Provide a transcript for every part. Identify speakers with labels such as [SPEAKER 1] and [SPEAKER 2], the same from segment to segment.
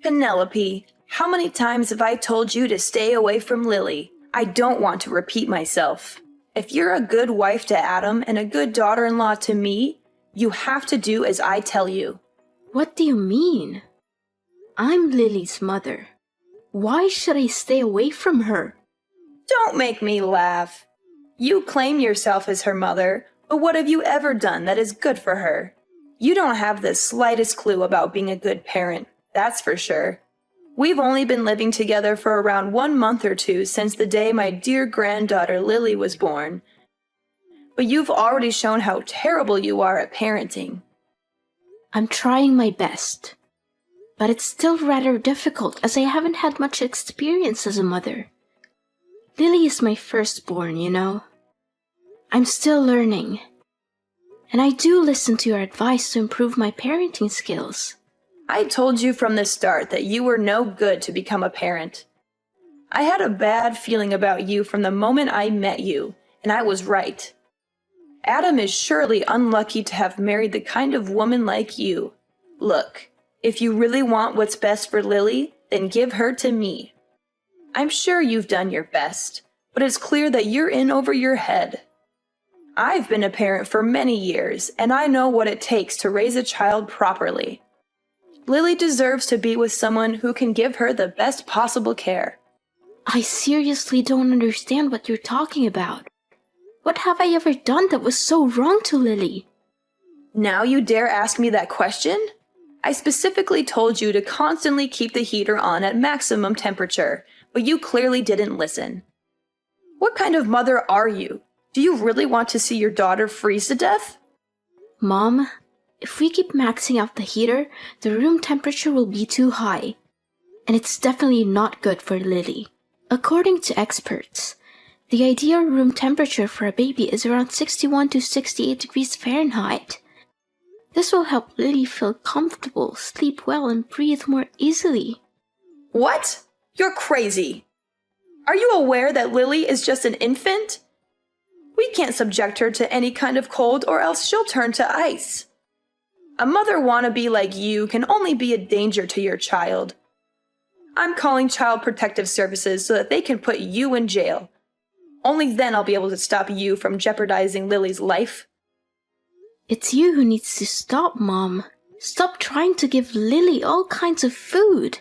[SPEAKER 1] Penelope, how many times have I told you to stay away from Lily? I don't want to repeat myself. If you're a good wife to Adam and a good daughter-in-law to me, you have to do as I tell you.
[SPEAKER 2] What do you mean? I'm Lily's mother. Why should I stay away from her?
[SPEAKER 1] Don't make me laugh. You claim yourself as her mother, but what have you ever done that is good for her? You don't have the slightest clue about being a good parent, that's for sure. We've only been living together for around 1 month or 2 since the day my dear granddaughter Lily was born. But you've already shown how terrible you are at parenting.
[SPEAKER 2] I'm trying my best. But it's still rather difficult as I haven't had much experience as a mother. Lily is my firstborn, you know. I'm still learning. And I do listen to your advice to improve my parenting skills.
[SPEAKER 1] I told you from the start that you were no good to become a parent. I had a bad feeling about you from the moment I met you, and I was right. Adam is surely unlucky to have married the kind of woman like you. Look, if you really want what's best for Lily, then give her to me. I'm sure you've done your best, but it's clear that you're in over your head. I've been a parent for many years, and I know what it takes to raise a child properly. Lily deserves to be with someone who can give her the best possible care.
[SPEAKER 2] I seriously don't understand what you're talking about. What have I ever done that was so wrong to Lily?
[SPEAKER 1] Now you dare ask me that question? I specifically told you to constantly keep the heater on at maximum temperature, but you clearly didn't listen. What kind of mother are you? Do you really want to see your daughter freeze to death?
[SPEAKER 2] Mom, if we keep maxing out the heater, the room temperature will be too high. And it's definitely not good for Lily. According to experts, the ideal room temperature for a baby is around 61 to 68 degrees Fahrenheit. This will help Lily feel comfortable, sleep well, and breathe more easily.
[SPEAKER 1] What? You're crazy. Are you aware that Lily is just an infant? We can't subject her to any kind of cold or else she'll turn to ice. A mother wannabe like you can only be a danger to your child. I'm calling Child Protective Services so that they can put you in jail. Only then I'll be able to stop you from jeopardizing Lily's life.
[SPEAKER 2] It's you who needs to stop, Mom. Stop trying to give Lily all kinds of food.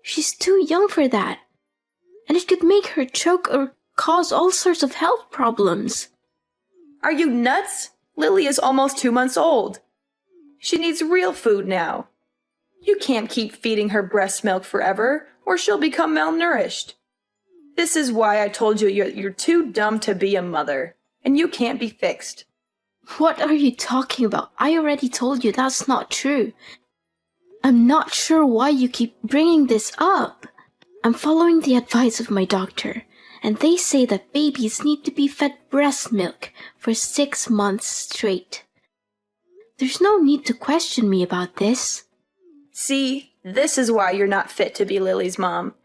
[SPEAKER 2] She's too young for that. And it could make her choke or cause all sorts of health problems.
[SPEAKER 1] Are you nuts? Lily is almost 2 months old. She needs real food now. You can't keep feeding her breast milk forever, or she'll become malnourished. This is why I told you you're too dumb to be a mother, and you can't be fixed.
[SPEAKER 2] What are you talking about? I already told you that's not true. I'm not sure why you keep bringing this up. I'm following the advice of my doctor, and they say that babies need to be fed breast milk for 6 months straight. There's no need to question me about this.
[SPEAKER 1] See, this is why you're not fit to be Lily's mom.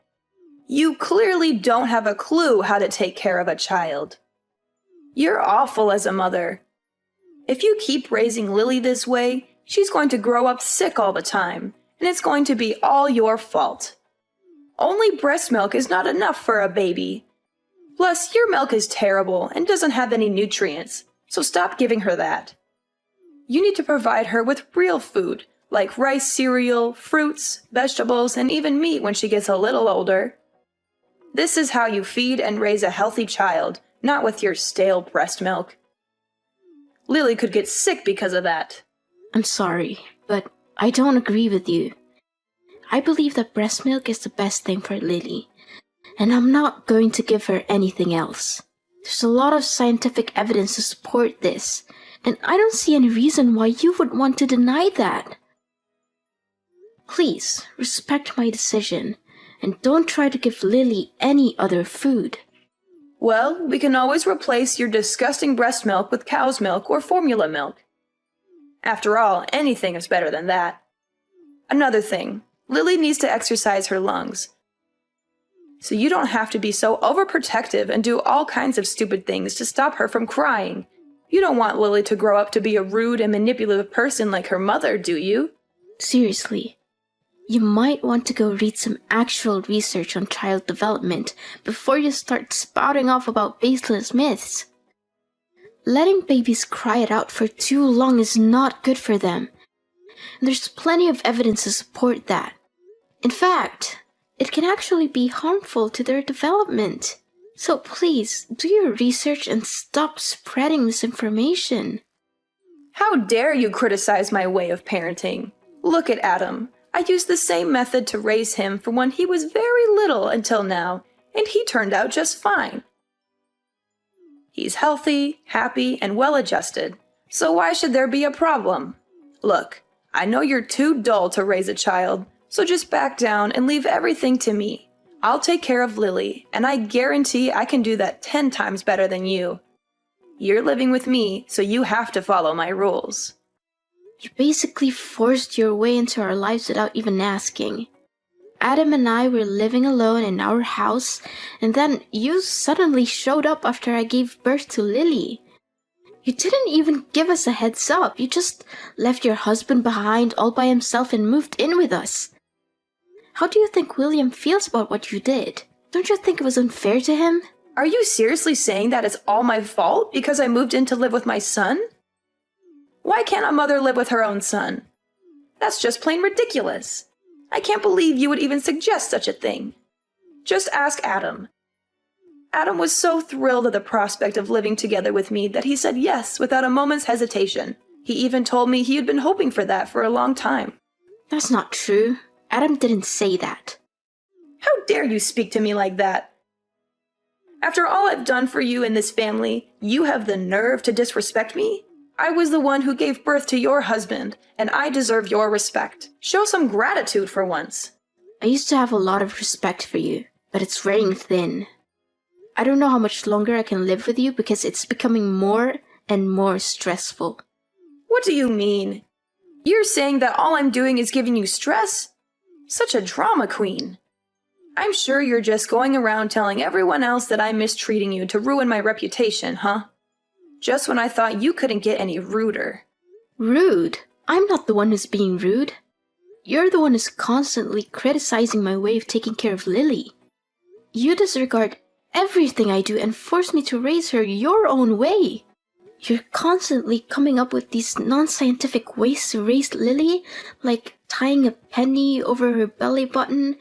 [SPEAKER 1] You clearly don't have a clue how to take care of a child. You're awful as a mother. If you keep raising Lily this way, she's going to grow up sick all the time, and it's going to be all your fault. Only breast milk is not enough for a baby. Plus, your milk is terrible and doesn't have any nutrients, so stop giving her that. You need to provide her with real food, like rice cereal, fruits, vegetables, and even meat when she gets a little older. This is how you feed and raise a healthy child, not with your stale breast milk. Lily could get sick because of that.
[SPEAKER 2] I'm sorry, but I don't agree with you. I believe that breast milk is the best thing for Lily, and I'm not going to give her anything else. There's a lot of scientific evidence to support this, and I don't see any reason why you would want to deny that. Please, respect my decision, and don't try to give Lily any other food.
[SPEAKER 1] Well, we can always replace your disgusting breast milk with cow's milk or formula milk. After all, anything is better than that. Another thing, Lily needs to exercise her lungs. So you don't have to be so overprotective and do all kinds of stupid things to stop her from crying. You don't want Lily to grow up to be a rude and manipulative person like her mother, do you?
[SPEAKER 2] Seriously, You might want to go read some actual research on child development before you start spouting off about baseless myths. Letting babies cry it out for too long is not good for them. And there's plenty of evidence to support that. In fact, it can actually be harmful to their development. So please, do your research and stop spreading misinformation.
[SPEAKER 1] How dare you criticize my way of parenting? Look at Adam. I used the same method to raise him from when he was very little until now, and he turned out just fine. He's healthy, happy, and well-adjusted, so why should there be a problem? Look, I know you're too dull to raise a child, so just back down and leave everything to me. I'll take care of Lily, and I guarantee I can do that 10 times better than you. You're living with me, so you have to follow my rules.
[SPEAKER 2] You basically forced your way into our lives without even asking. Adam and I were living alone in our house, and then you suddenly showed up after I gave birth to Lily. You didn't even give us a heads up. You just left your husband behind all by himself and moved in with us. How do you think William feels about what you did? Don't you think it was unfair to him?
[SPEAKER 1] Are you seriously saying that it's all my fault because I moved in to live with my son? Why can't a mother live with her own son? That's just plain ridiculous. I can't believe you would even suggest such a thing. Just ask Adam. Adam was so thrilled at the prospect of living together with me that he said yes without a moment's hesitation. He even told me he had been hoping for that for a long time.
[SPEAKER 2] That's not true. Adam didn't say that.
[SPEAKER 1] How dare you speak to me like that? After all I've done for you in this family, you have the nerve to disrespect me? I was the one who gave birth to your husband, and I deserve your respect. Show some gratitude for once.
[SPEAKER 2] I used to have a lot of respect for you, but it's wearing thin. I don't know how much longer I can live with you because it's becoming more and more stressful.
[SPEAKER 1] What do you mean? You're saying that all I'm doing is giving you stress? Such a drama queen. I'm sure you're just going around telling everyone else that I'm mistreating you to ruin my reputation, huh? Just when I thought you couldn't get any ruder.
[SPEAKER 2] Rude? I'm not the one who's being rude. You're the one who's constantly criticizing my way of taking care of Lily. You disregard everything I do and force me to raise her your own way. You're constantly coming up with these non-scientific ways to raise Lily, like tying a penny over her belly button,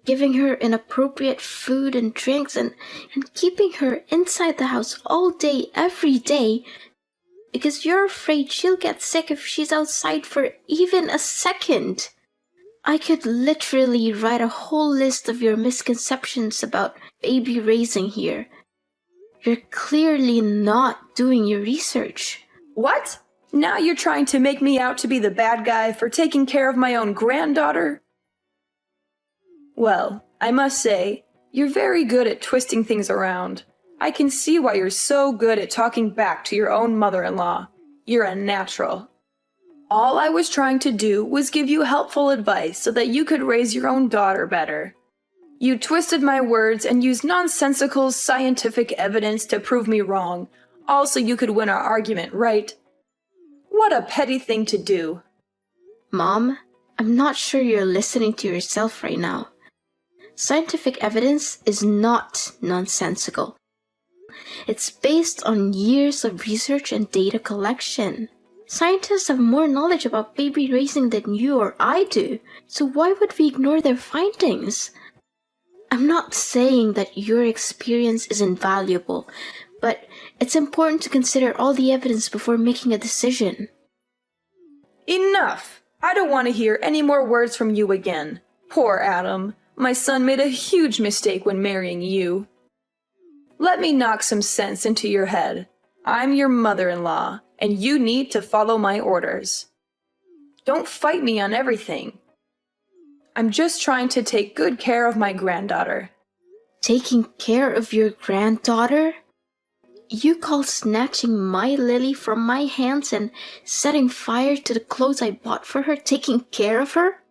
[SPEAKER 2] giving her inappropriate food and drinks, and keeping her inside the house all day, every day, because you're afraid she'll get sick if she's outside for even a second. I could literally write a whole list of your misconceptions about baby raising here. You're clearly not doing your research.
[SPEAKER 1] What? Now you're trying to make me out to be the bad guy for taking care of my own granddaughter? Well, I must say, you're very good at twisting things around. I can see why you're so good at talking back to your own mother-in-law. You're a natural. All I was trying to do was give you helpful advice so that you could raise your own daughter better. You twisted my words and used nonsensical scientific evidence to prove me wrong, all so you could win our argument, right? What a petty thing to do.
[SPEAKER 2] Mom, I'm not sure you're listening to yourself right now. Scientific evidence is not nonsensical. It's based on years of research and data collection. Scientists have more knowledge about baby raising than you or I do, so why would we ignore their findings? I'm not saying that your experience is invaluable, but it's important to consider all the evidence before making a decision.
[SPEAKER 1] Enough! I don't want to hear any more words from you again. Poor Adam. My son made a huge mistake when marrying you. Let me knock some sense into your head. I'm your mother-in-law, and you need to follow my orders. Don't fight me on everything. I'm just trying to take good care of my granddaughter.
[SPEAKER 2] Taking care of your granddaughter? You call snatching my Lily from my hands and setting fire to the clothes I bought for her taking care of her?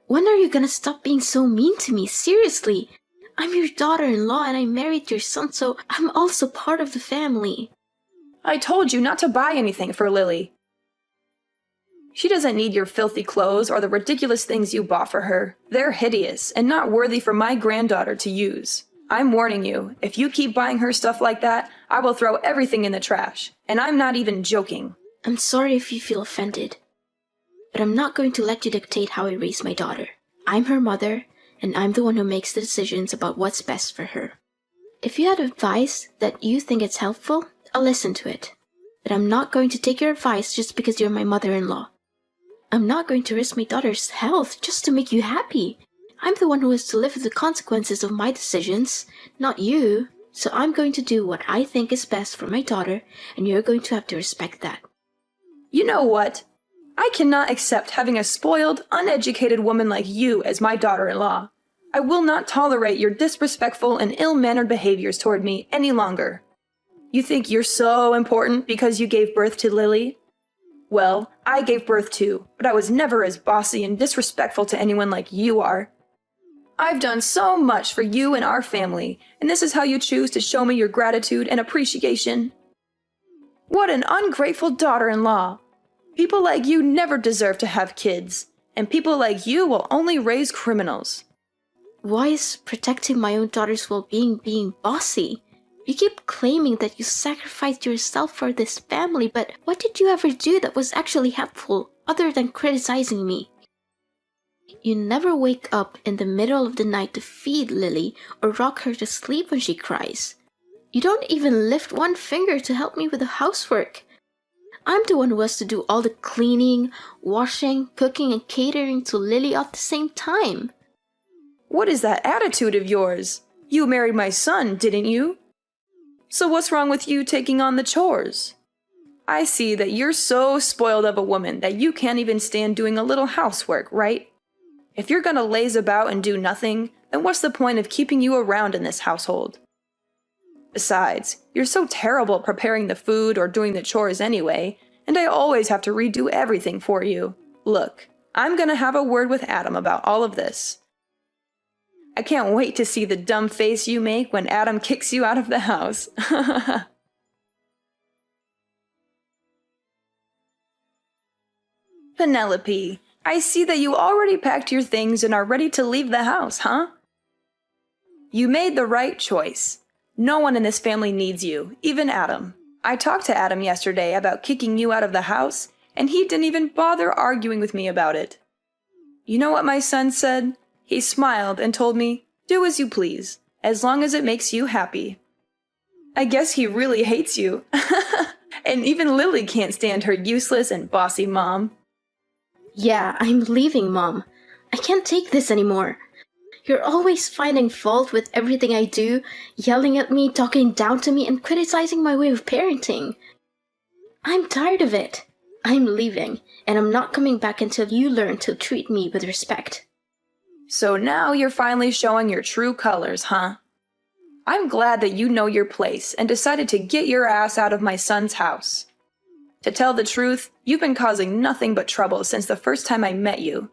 [SPEAKER 2] When are you gonna stop being so mean to me? Seriously, I'm your daughter-in-law and I married your son, so I'm also part of the family.
[SPEAKER 1] I told you not to buy anything for Lily. She doesn't need your filthy clothes or the ridiculous things you bought for her. They're hideous and not worthy for my granddaughter to use. I'm warning you, if you keep buying her stuff like that, I will throw everything in the trash. And I'm not even joking.
[SPEAKER 2] I'm sorry if you feel offended, but I'm not going to let you dictate how I raise my daughter. I'm her mother, and I'm the one who makes the decisions about what's best for her. If you had advice that you think is helpful, I'll listen to it. But I'm not going to take your advice just because you're my mother-in-law. I'm not going to risk my daughter's health just to make you happy. I'm the one who has to live with the consequences of my decisions, not you. So I'm going to do what I think is best for my daughter, and you're going to have to respect that.
[SPEAKER 1] You know what? I cannot accept having a spoiled, uneducated woman like you as my daughter-in-law. I will not tolerate your disrespectful and ill-mannered behaviors toward me any longer. You think you're so important because you gave birth to Lily? Well, I gave birth too, but I was never as bossy and disrespectful to anyone like you are. I've done so much for you and our family, and this is how you choose to show me your gratitude and appreciation? What an ungrateful daughter-in-law! People like you never deserve to have kids, and people like you will only raise criminals.
[SPEAKER 2] Why is protecting my own daughter's well-being being bossy? You keep claiming that you sacrificed yourself for this family, but what did you ever do that was actually helpful, other than criticizing me? You never wake up in the middle of the night to feed Lily or rock her to sleep when she cries. You don't even lift one finger to help me with the housework. I'm the one who has to do all the cleaning, washing, cooking, and catering to Lily at the same time.
[SPEAKER 1] What is that attitude of yours? You married my son, didn't you? So what's wrong with you taking on the chores? I see that you're so spoiled of a woman that you can't even stand doing a little housework, right? If you're gonna laze about and do nothing, then what's the point of keeping you around in this household? Besides, you're so terrible preparing the food or doing the chores anyway, and I always have to redo everything for you. Look, I'm gonna have a word with Adam about all of this. I can't wait to see the dumb face you make when Adam kicks you out of the house. Penelope, I see that you already packed your things and are ready to leave the house, huh? You made the right choice. No one in this family needs you, even Adam. I talked to Adam yesterday about kicking you out of the house, and he didn't even bother arguing with me about it. You know what my son said? He smiled and told me, "Do as you please, as long as it makes you happy." I guess he really hates you. And even Lily can't stand her useless and bossy mom.
[SPEAKER 2] Yeah, I'm leaving, Mom. I can't take this anymore. You're always finding fault with everything I do, yelling at me, talking down to me, and criticizing my way of parenting. I'm tired of it. I'm leaving, and I'm not coming back until you learn to treat me with respect.
[SPEAKER 1] So now you're finally showing your true colors, huh? I'm glad that you know your place and decided to get your ass out of my son's house. To tell the truth, you've been causing nothing but trouble since the first time I met you.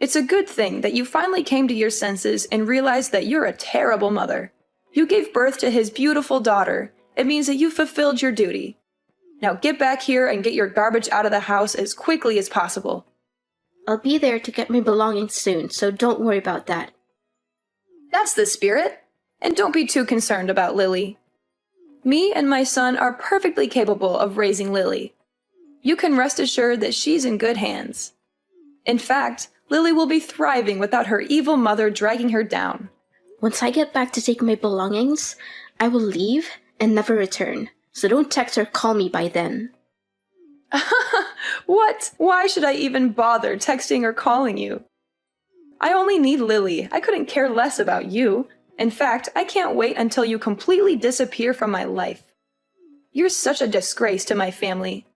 [SPEAKER 1] It's a good thing that you finally came to your senses and realized that you're a terrible mother. You gave birth to his beautiful daughter. It means that you fulfilled your duty. Now get back here and get your garbage out of the house as quickly as possible.
[SPEAKER 2] I'll be there to get my belongings soon, so don't worry about that.
[SPEAKER 1] That's the spirit. And don't be too concerned about Lily. Me and my son are perfectly capable of raising Lily. You can rest assured that she's in good hands. In fact, Lily will be thriving without her evil mother dragging her down.
[SPEAKER 2] Once I get back to take my belongings, I will leave and never return, so don't text or call me by then.
[SPEAKER 1] What? Why should I even bother texting or calling you? I only need Lily. I couldn't care less about you. In fact, I can't wait until you completely disappear from my life. You're such a disgrace to my family.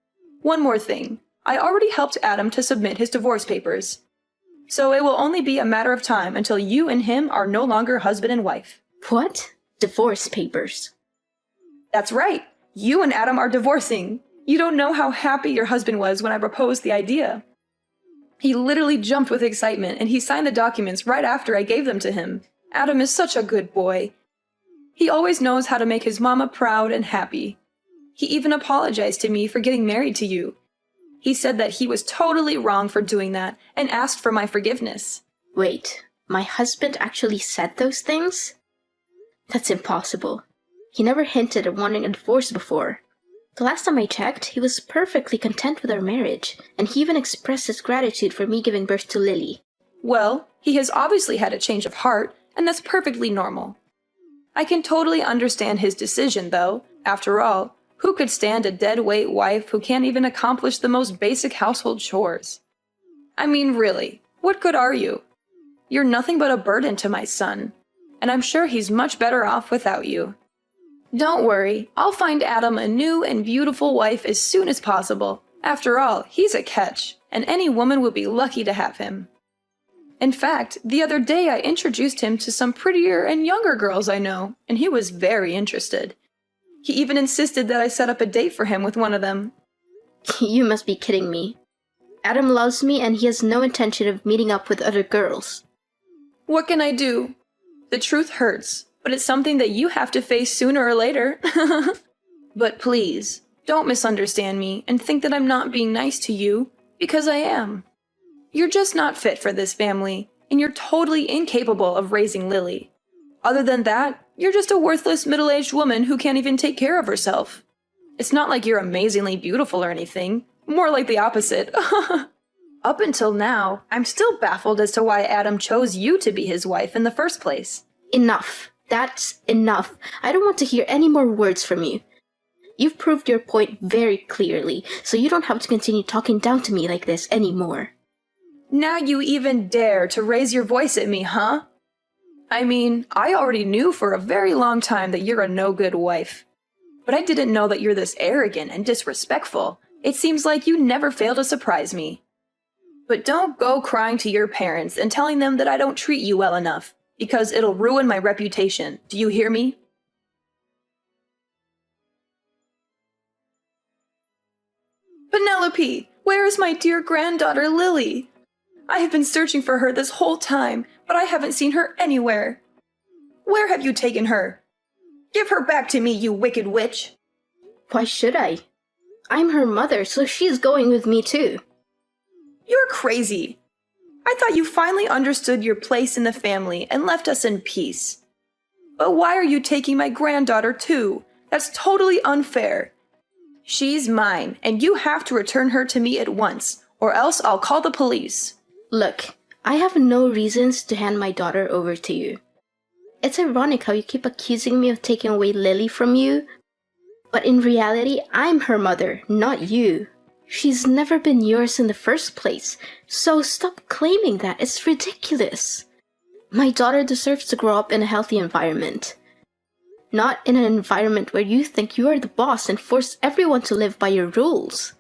[SPEAKER 1] One more thing. I already helped Adam to submit his divorce papers. So it will only be a matter of time until you and him are no longer husband and wife.
[SPEAKER 2] What? Divorce papers?
[SPEAKER 1] That's right. You and Adam are divorcing. You don't know how happy your husband was when I proposed the idea. He literally jumped with excitement, and he signed the documents right after I gave them to him. Adam is such a good boy. He always knows how to make his mama proud and happy. He even apologized to me for getting married to you. He said that he was totally wrong for doing that and asked for my forgiveness.
[SPEAKER 2] Wait, my husband actually said those things? That's impossible. He never hinted at wanting a divorce before. The last time I checked, he was perfectly content with our marriage, and he even expressed his gratitude for me giving birth to Lily.
[SPEAKER 1] Well, he has obviously had a change of heart, and that's perfectly normal. I can totally understand his decision, though. After all, who could stand a dead-weight wife who can't even accomplish the most basic household chores? I mean, really, what good are you? You're nothing but a burden to my son, and I'm sure he's much better off without you. Don't worry, I'll find Adam a new and beautiful wife as soon as possible. After all, he's a catch, and any woman would be lucky to have him. In fact, the other day I introduced him to some prettier and younger girls I know, and he was very interested. He even insisted that I set up a date for him with one of them.
[SPEAKER 2] You must be kidding me. Adam loves me and he has no intention of meeting up with other girls.
[SPEAKER 1] What can I do? The truth hurts, but it's something that you have to face sooner or later. But please, don't misunderstand me and think that I'm not being nice to you, because I am. You're just not fit for this family, and you're totally incapable of raising Lily. Other than that, you're just a worthless middle-aged woman who can't even take care of herself. It's not like you're amazingly beautiful or anything, more like the opposite. Up until now, I'm still baffled as to why Adam chose you to be his wife in the first place.
[SPEAKER 2] Enough. That's enough. I don't want to hear any more words from you. You've proved your point very clearly, so you don't have to continue talking down to me like this anymore.
[SPEAKER 1] Now you even dare to raise your voice at me, huh? I mean, I already knew for a very long time that you're a no-good wife. But I didn't know that you're this arrogant and disrespectful. It seems like you never fail to surprise me. But don't go crying to your parents and telling them that I don't treat you well enough, because it'll ruin my reputation. Do you hear me? Penelope, where is my dear granddaughter Lily? I have been searching for her this whole time, but I haven't seen her anywhere. Where have you taken her? Give her back to me, you wicked witch!
[SPEAKER 2] Why should I? I'm her mother, so she's going with me too.
[SPEAKER 1] You're crazy. I thought you finally understood your place in the family and left us in peace. But why are you taking my granddaughter too? That's totally unfair. She's mine, and you have to return her to me at once, or else I'll call the police.
[SPEAKER 2] Look, I have no reasons to hand my daughter over to you. It's ironic how you keep accusing me of taking away Lily from you, but in reality, I'm her mother, not you. She's never been yours in the first place, so stop claiming that. It's ridiculous. My daughter deserves to grow up in a healthy environment. Not in an environment where you think you are the boss and force everyone to live by your rules.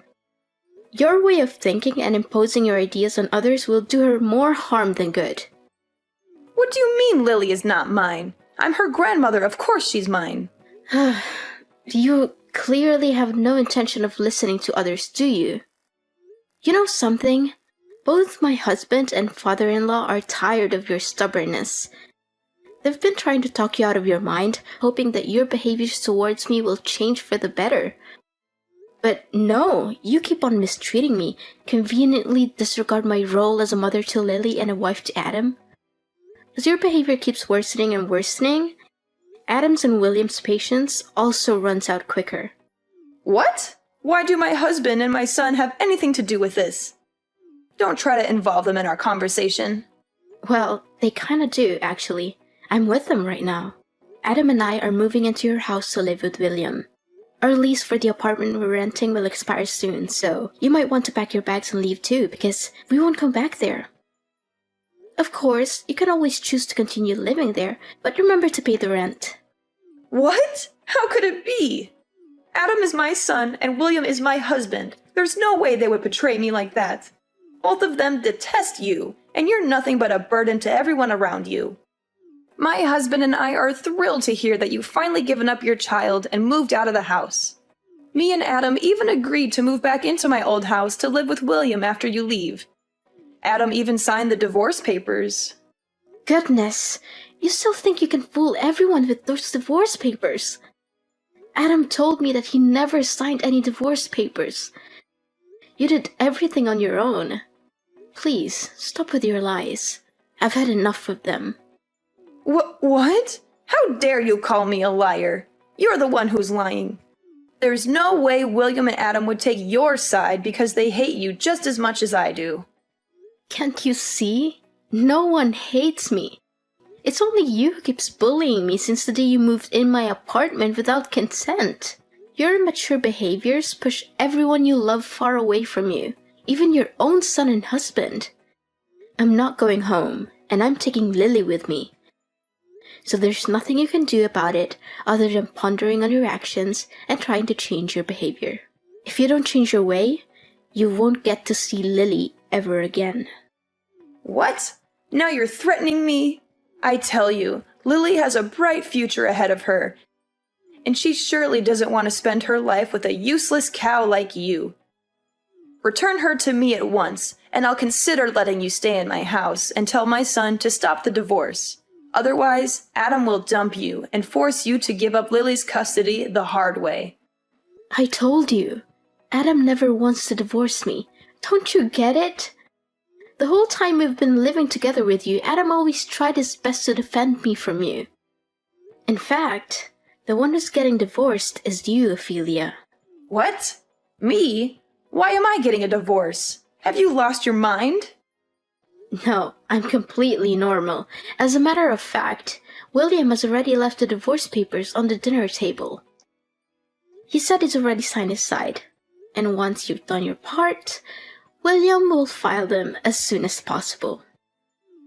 [SPEAKER 2] Your way of thinking and imposing your ideas on others will do her more harm than good.
[SPEAKER 1] What do you mean Lily is not mine? I'm her grandmother, of course she's mine.
[SPEAKER 2] You clearly have no intention of listening to others, do you? You know something? Both my husband and father-in-law are tired of your stubbornness. They've been trying to talk you out of your mind, hoping that your behaviors towards me will change for the better. But no, you keep on mistreating me, conveniently disregard my role as a mother to Lily and a wife to Adam. As your behavior keeps worsening and worsening, Adam's and William's patience also runs out quicker.
[SPEAKER 1] What? Why do my husband and my son have anything to do with this? Don't try to involve them in our conversation.
[SPEAKER 2] Well, they kinda do, actually. I'm with them right now. Adam and I are moving into your house to live with William. Our lease for the apartment we're renting will expire soon, so you might want to pack your bags and leave too, because we won't come back there. Of course, you can always choose to continue living there, but remember to pay the rent.
[SPEAKER 1] What? How could it be? Adam is my son and William is my husband. There's no way they would betray me like that. Both of them detest you, and you're nothing but a burden to everyone around you. My husband and I are thrilled to hear that you've finally given up your child and moved out of the house. Me and Adam even agreed to move back into my old house to live with William after you leave. Adam even signed the divorce papers.
[SPEAKER 2] Goodness, you still think you can fool everyone with those divorce papers? Adam told me that he never signed any divorce papers. You did everything on your own. Please, stop with your lies. I've had enough of them.
[SPEAKER 1] What? How dare you call me a liar? You're the one who's lying. There's no way William and Adam would take your side because they hate you just as much as I do.
[SPEAKER 2] Can't you see? No one hates me. It's only you who keeps bullying me since the day you moved in my apartment without consent. Your immature behaviors push everyone you love far away from you, even your own son and husband. I'm not going home, and I'm taking Lily with me. So there's nothing you can do about it other than pondering on your actions and trying to change your behavior. If you don't change your way, you won't get to see Lily ever again.
[SPEAKER 1] What? Now you're threatening me? I tell you, Lily has a bright future ahead of her, and she surely doesn't want to spend her life with a useless cow like you. Return her to me at once, and I'll consider letting you stay in my house and tell my son to stop the divorce. Otherwise, Adam will dump you and force you to give up Lily's custody the hard way.
[SPEAKER 2] I told you, Adam never wants to divorce me. Don't you get it? The whole time we've been living together with you, Adam always tried his best to defend me from you. In fact, the one who's getting divorced is you, Ophelia.
[SPEAKER 1] What? Me? Why am I getting a divorce? Have you lost your mind?
[SPEAKER 2] No, I'm completely normal. As a matter of fact, William has already left the divorce papers on the dinner table. He said he's already signed his side, and once you've done your part, William will file them as soon as possible.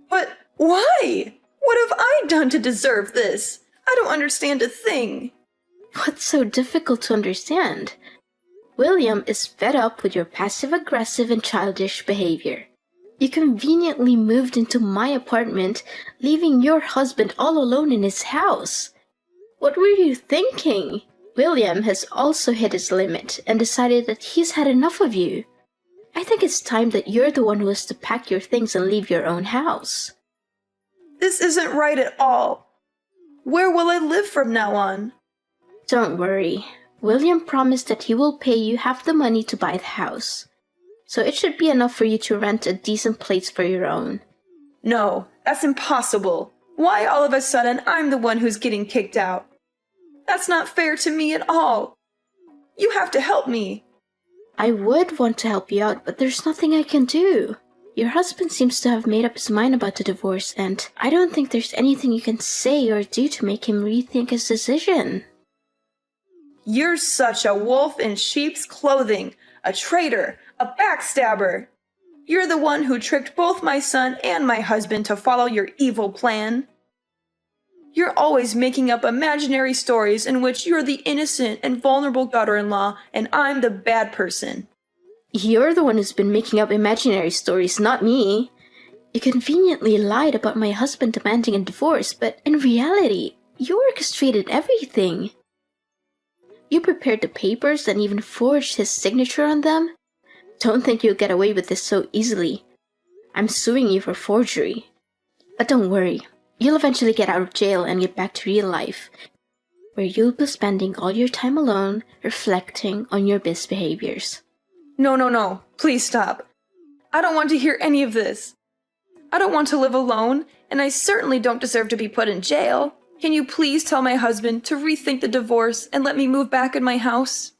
[SPEAKER 1] But why? What have I done to deserve this? I don't understand a thing.
[SPEAKER 2] What's so difficult to understand? William is fed up with your passive-aggressive and childish behavior. You conveniently moved into my apartment, leaving your husband all alone in his house. What were you thinking? William has also hit his limit and decided that he's had enough of you. I think it's time that you're the one who has to pack your things and leave your own house.
[SPEAKER 1] This isn't right at all. Where will I live from now on?
[SPEAKER 2] Don't worry. William promised that he will pay you half the money to buy the house. So it should be enough for you to rent a decent place for your own.
[SPEAKER 1] No, that's impossible. Why all of a sudden I'm the one who's getting kicked out? That's not fair to me at all. You have to help me.
[SPEAKER 2] I would want to help you out, but there's nothing I can do. Your husband seems to have made up his mind about the divorce, and I don't think there's anything you can say or do to make him rethink his decision.
[SPEAKER 1] You're such a wolf in sheep's clothing, a traitor, a backstabber. You're the one who tricked both my son and my husband to follow your evil plan. You're always making up imaginary stories in which you're the innocent and vulnerable daughter-in-law and I'm the bad person.
[SPEAKER 2] You're the one who's been making up imaginary stories, not me. You conveniently lied about my husband demanding a divorce, but in reality, you orchestrated everything. You prepared the papers and even forged his signature on them. Don't think you'll get away with this so easily. I'm suing you for forgery. But don't worry, you'll eventually get out of jail and get back to real life, where you'll be spending all your time alone, reflecting on your misbehaviors.
[SPEAKER 1] No, please stop. I don't want to hear any of this. I don't want to live alone, and I certainly don't deserve to be put in jail. Can you please tell my husband to rethink the divorce and let me move back in my house?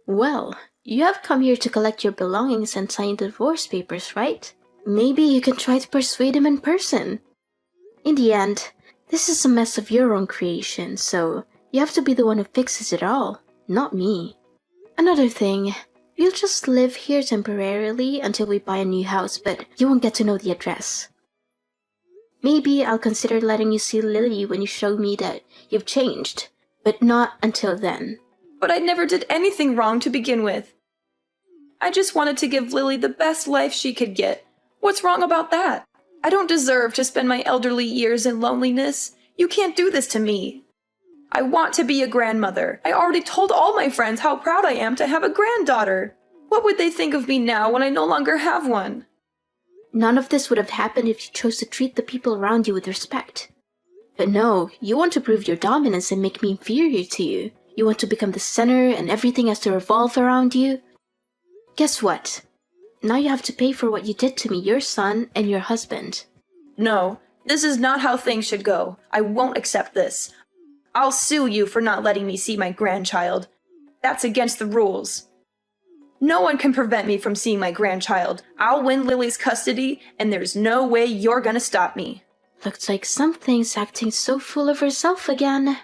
[SPEAKER 2] Well, you have come here to collect your belongings and sign the divorce papers, right? Maybe you can try to persuade him in person. In the end, this is a mess of your own creation, so you have to be the one who fixes it all, not me. Another thing, you'll just live here temporarily until we buy a new house, but you won't get to know the address. Maybe I'll consider letting you see Lily when you show me that you've changed, but not until then.
[SPEAKER 1] But I never did anything wrong to begin with. I just wanted to give Lily the best life she could get. What's wrong about that? I don't deserve to spend my elderly years in loneliness. You can't do this to me. I want to be a grandmother. I already told all my friends how proud I am to have a granddaughter. What would they think of me now when I no longer have one?
[SPEAKER 2] None of this would have happened if you chose to treat the people around you with respect. But no, you want to prove your dominance and make me inferior to you. You want to become the center and everything has to revolve around you. Guess what? Now you have to pay for what you did to me, your son, and your husband.
[SPEAKER 1] No, this is not how things should go. I won't accept this. I'll sue you for not letting me see my grandchild. That's against the rules. No one can prevent me from seeing my grandchild. I'll win Lily's custody, and there's no way you're gonna stop me.
[SPEAKER 2] Looks like something's acting so full of herself again.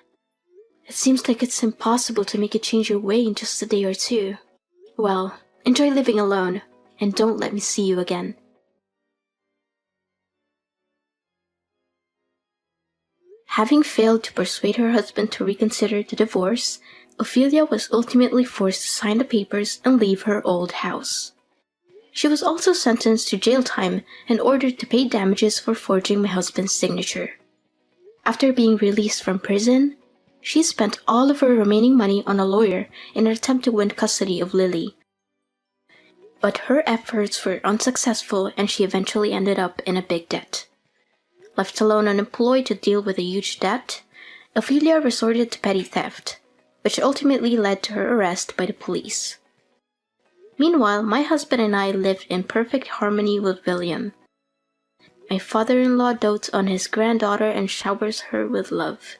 [SPEAKER 2] It seems like it's impossible to make it change your way in just a day or two. Well, enjoy living alone, and don't let me see you again. Having failed to persuade her husband to reconsider the divorce, Ophelia was ultimately forced to sign the papers and leave her old house. She was also sentenced to jail time and ordered to pay damages for forging my husband's signature. After being released from prison, she spent all of her remaining money on a lawyer in an attempt to win custody of Lily. But her efforts were unsuccessful and she eventually ended up in a big debt. Left alone unemployed to deal with a huge debt, Ophelia resorted to petty theft, which ultimately led to her arrest by the police. Meanwhile, my husband and I lived in perfect harmony with William. My father-in-law dotes on his granddaughter and showers her with love.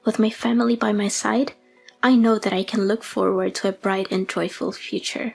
[SPEAKER 2] With my family by my side, I know that I can look forward to a bright and joyful future.